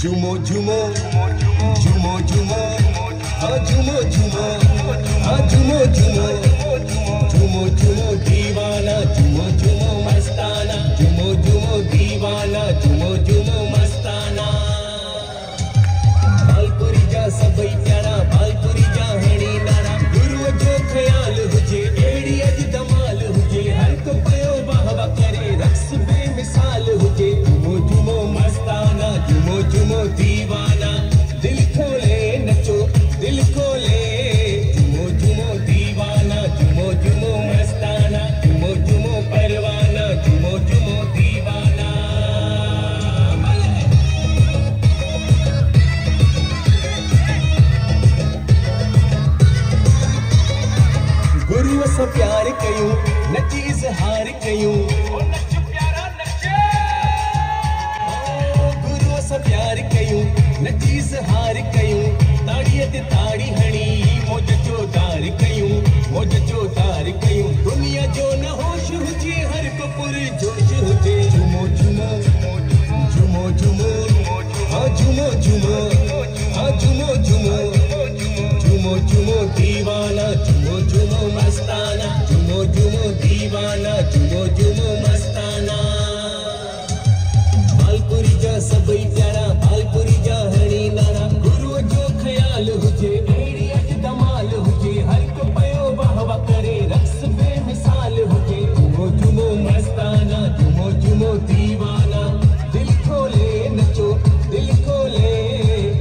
झूमो झूमो झूमो झूमो हाँ झूमो झूमो हाँ झूमो झूमो झूमो झूमो दीवाना झूमो झूमो मस्ताना झूमो झूमो दीवाना झूमो झूमो मस्ताना बालपुरी जा सबई प्यारा बालपुरी जा हणी नारा गुरु जो ख्याल हुजे एड़ी अज धमाल हुजे हर को पयो वाहवा करे रक्स बेमिसाल हुजे झूमो झूमो मस्ताना झूमो झूमो दीवाना दिल खोले नचो दिल खोले झूमो झूमो दीवाना झूमो झूमो मस्ताना झूमो झूमो परवाना झूमो झूमो दीवाना गुरु असां प्यार कयूं नची इज़हार कयूं गुरु असां प्यार कयूं नची इज़हार कयूं ताड़ीअ ते ताड़ी हणी मौज जो दार कयूं मौज जो दार कयूं दुनिया जो न होश हुजे हर को पूरी जोश हुजे झूमो झूमो झूमो झूमो हाँ झूमो झूमो हाँ झूमो झूमो झूमो झूमो दीवाना झूमो झूमो मस्ताना झूमो झूमो दीवाना झूमो झूमो मस्ताना बालपुरी जा सबई प्यारा बालपुरी जा हणी नारा गुरु जो ख्याल हुजे एड़ी अज धमाल हुजे हर को पयो वाहवा करे रक्स बेमिसाल हुजे झूमो झूमो मस्ताना झूमो झूमो दीवाना दिल खोले नचो दिल खोले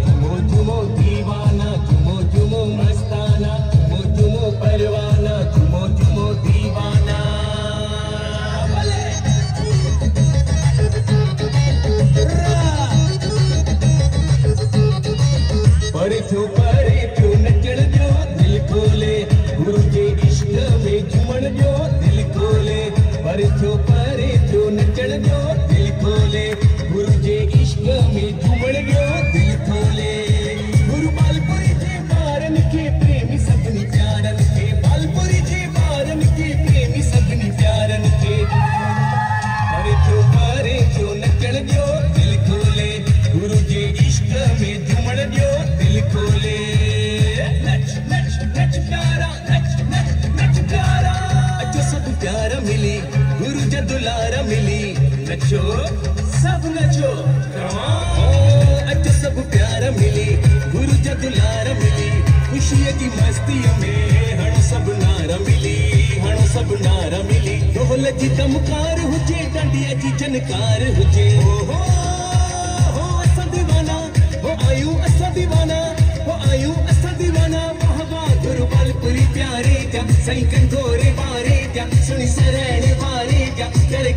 झूमो झूमो दीवाना झूमो झूमो मस्ताना झूमो झूमो परवाना झूमो झूमो दीवाना परे थो नचण जो दिल खोले गुरु जे इश्क में झूमण जो दिल खोले परे थो नचण जो दिल खोले गुरु जे इश्क में झूमण जो दिल खोले गुरु बालपुरी जे ॿारनि खे प्रेमी सभिनी प्यारनि खे बालपुरी जे ॿारनि खे प्रेमी सभिनी प्यारनि खे परे थो नचण जो दिल खोले गुरु जे इश्क में झूमण जो दिल खोले नच नच नच प्यारा नच नच नच प्यारा अचो सब प्यारा मिली गुरु जा दुलारा मिली नचो सब नचो अचो सब प्यारा मिली गुरु जा दुलारा मिली खुशी की मस्ती में हणो सब नारा मिली हणो सब नारा मिली ढोल जी दमकार हुजे डांडिया जी जनकार हुजे हो असां दीवाना हो आयूं असां दीवाना हो आयूं असां दीवाना वाहवा गुरु बालपुरी प्यारे जा सही कंधोरे वारे जा सुनी सरैणे वारे जा तेरे